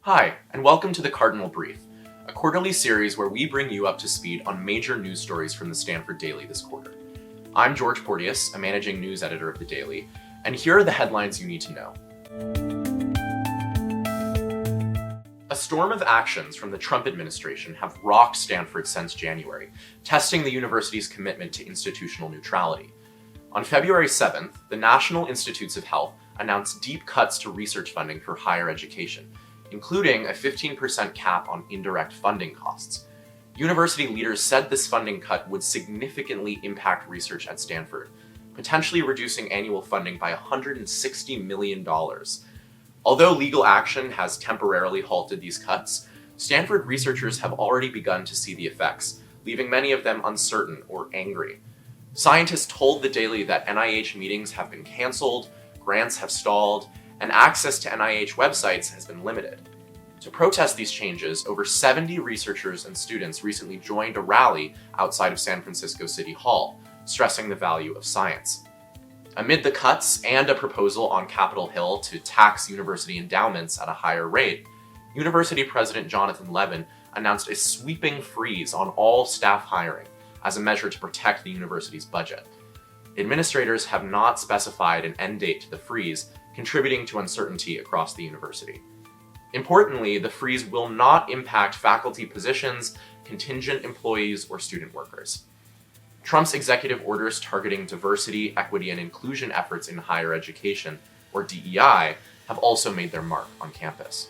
Hi, and welcome to the Cardinal Brief, a quarterly series where we bring you up to speed on major news stories from the Stanford Daily this quarter. I'm George Porteous, a managing news editor of the Daily, and here are the headlines you need to know. A storm of actions from the Trump administration have rocked Stanford since January, testing the university's commitment to institutional neutrality. On February 7th, the National Institutes of Health announced deep cuts to research funding for higher education, including a 15% cap on indirect funding costs. University leaders said this funding cut would significantly impact research at Stanford, potentially reducing annual funding by $160 million. Although legal action has temporarily halted these cuts, Stanford researchers have already begun to see the effects, leaving many of them uncertain or angry. Scientists told the Daily that NIH meetings have been canceled, grants have stalled, and access to NIH websites has been limited. To protest these changes, over 70 researchers and students recently joined a rally outside of San Francisco City Hall, stressing the value of science. Amid the cuts and a proposal on Capitol Hill to tax university endowments at a higher rate, University President Jonathan Levin announced a sweeping freeze on all staff hiring as a measure to protect the university's budget. Administrators have not specified an end date to the freeze, contributing to uncertainty across the university. Importantly, the freeze will not impact faculty positions, contingent employees, or student workers. Trump's executive orders targeting diversity, equity, and inclusion efforts in higher education, or DEI, have also made their mark on campus.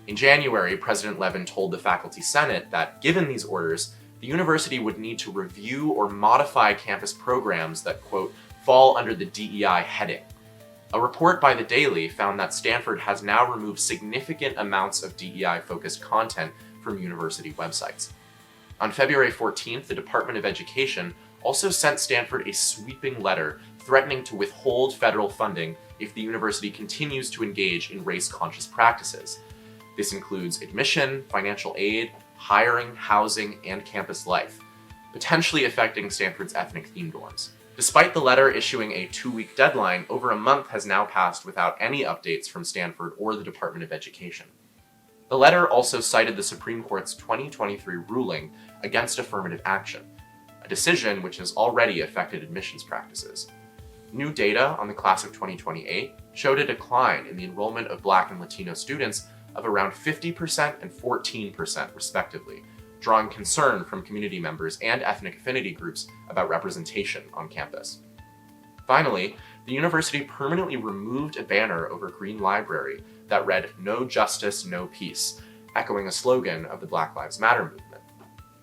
In January, President Levin told the Faculty Senate that, given these orders, the university would need to review or modify campus programs that, quote, fall under the DEI heading. A report by the Daily found that Stanford has now removed significant amounts of DEI-focused content from university websites. On February 14th, the Department of Education also sent Stanford a sweeping letter threatening to withhold federal funding if the university continues to engage in race-conscious practices. This includes admission, financial aid, hiring, housing, and campus life, potentially affecting Stanford's ethnic-themed dorms. Despite the letter issuing a 2-week deadline, over a month has now passed without any updates from Stanford or the Department of Education. The letter also cited the Supreme Court's 2023 ruling against affirmative action, a decision which has already affected admissions practices. New data on the class of 2028 showed a decline in the enrollment of Black and Latino students of around 50% and 14% respectively, drawing concern from community members and ethnic affinity groups about representation on campus. Finally, the university permanently removed a banner over Green Library that read, "No Justice, No Peace," echoing a slogan of the Black Lives Matter movement.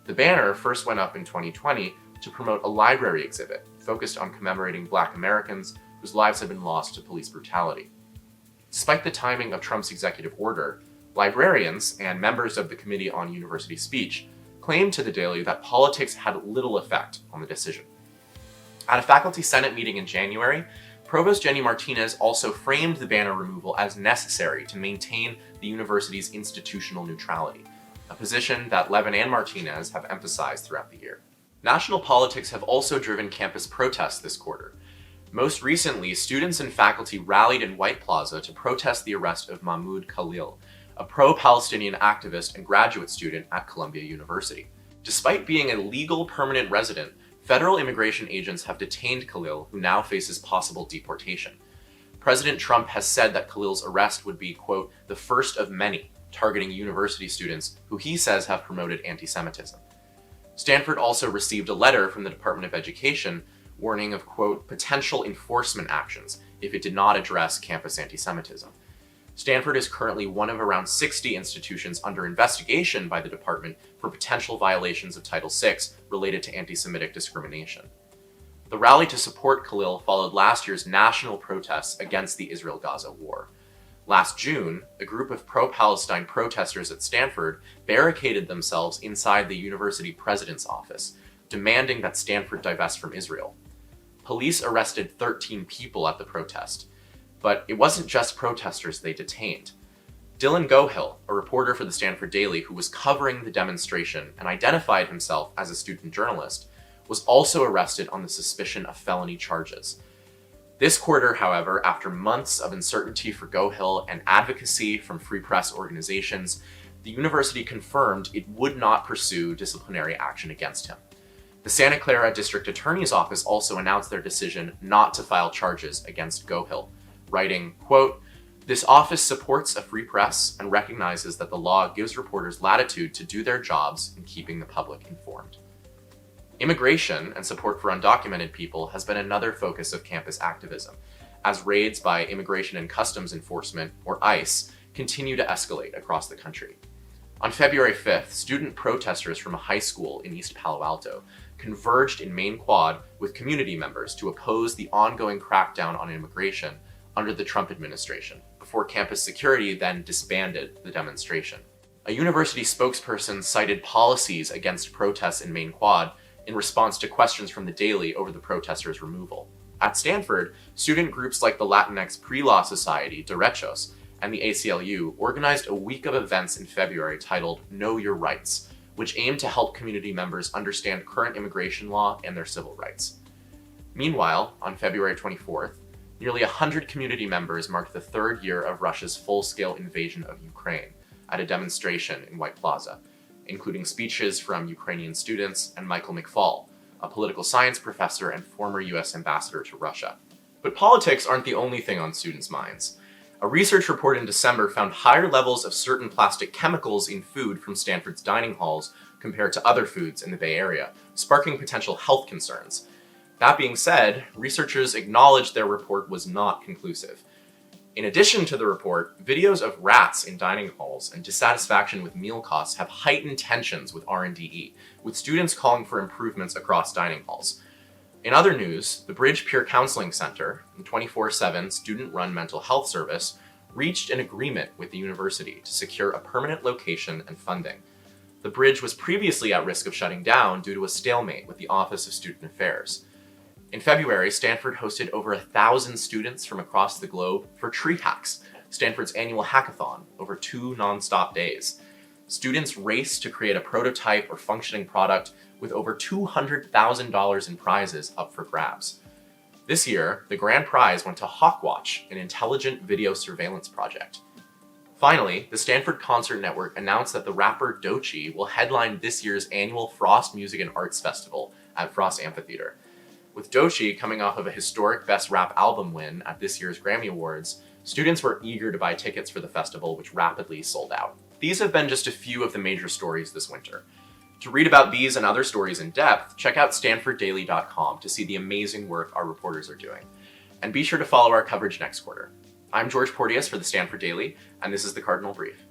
The banner first went up in 2020 to promote a library exhibit focused on commemorating Black Americans whose lives had been lost to police brutality. Despite the timing of Trump's executive order, librarians and members of the Committee on University Speech claimed to the Daily that politics had little effect on the decision. At a Faculty Senate meeting in January, Provost Jenny Martinez also framed the banner removal as necessary to maintain the university's institutional neutrality, a position that Levin and Martinez have emphasized throughout the year. National politics have also driven campus protests this quarter. Most recently, students and faculty rallied in White Plaza to protest the arrest of Mahmoud Khalil, a pro-Palestinian activist and graduate student at Columbia University. Despite being a legal permanent resident, federal immigration agents have detained Khalil, who now faces possible deportation. President Trump has said that Khalil's arrest would be, quote, the first of many, targeting university students who he says have promoted anti-Semitism. Stanford also received a letter from the Department of Education warning of, quote, potential enforcement actions if it did not address campus anti-Semitism. Stanford is currently one of around 60 institutions under investigation by the department for potential violations of Title VI related to anti-Semitic discrimination. The rally to support Khalil followed last year's national protests against the Israel-Gaza war. Last June, a group of pro-Palestine protesters at Stanford barricaded themselves inside the university president's office, demanding that Stanford divest from Israel. Police arrested 13 people at the protest. But it wasn't just protesters they detained. Dylan Gohill, a reporter for the Stanford Daily who was covering the demonstration and identified himself as a student journalist, was also arrested on the suspicion of felony charges. This quarter, however, after months of uncertainty for Gohill and advocacy from free press organizations, the university confirmed it would not pursue disciplinary action against him. The Santa Clara District Attorney's Office also announced their decision not to file charges against Gohill, writing, quote, "This office supports a free press and recognizes that the law gives reporters latitude to do their jobs in keeping the public informed." Immigration and support for undocumented people has been another focus of campus activism, as raids by Immigration and Customs Enforcement, or ICE, continue to escalate across the country. On February 5th, student protesters from a high school in East Palo Alto converged in Main Quad with community members to oppose the ongoing crackdown on immigration under the Trump administration, before campus security then disbanded the demonstration. A university spokesperson cited policies against protests in Main Quad in response to questions from the Daily over the protesters' removal. At Stanford, student groups like the Latinx Pre-Law Society, Derechos, and the ACLU organized a week of events in February titled Know Your Rights, which aimed to help community members understand current immigration law and their civil rights. Meanwhile, on February 24th, nearly 100 community members marked the third year of Russia's full-scale invasion of Ukraine at a demonstration in White Plaza, including speeches from Ukrainian students and Michael McFaul, a political science professor and former US ambassador to Russia. But politics aren't the only thing on students' minds. A research report in December found higher levels of certain plastic chemicals in food from Stanford's dining halls compared to other foods in the Bay Area, sparking potential health concerns. That being said, researchers acknowledged their report was not conclusive. In addition to the report, videos of rats in dining halls and dissatisfaction with meal costs have heightened tensions with R&DE, with students calling for improvements across dining halls. In other news, the Bridge Peer Counseling Center, the 24/7 student-run mental health service, reached an agreement with the university to secure a permanent location and funding. The Bridge was previously at risk of shutting down due to a stalemate with the Office of Student Affairs. In February, Stanford hosted over 1,000 students from across the globe for Tree Hacks, Stanford's annual hackathon, over 2 non-stop days. Students raced to create a prototype or functioning product with over $200,000 in prizes up for grabs. This year, the grand prize went to Hawkwatch, an intelligent video surveillance project. Finally, the Stanford Concert Network announced that the rapper Doechii will headline this year's annual Frost Music and Arts Festival at Frost Amphitheater. With Doechii coming off of a historic Best Rap Album win at this year's Grammy Awards, students were eager to buy tickets for the festival, which rapidly sold out. These have been just a few of the major stories this winter. To read about these and other stories in depth, check out stanforddaily.com to see the amazing work our reporters are doing. And be sure to follow our coverage next quarter. I'm George Porteous for the Stanford Daily, and this is the Cardinal Brief.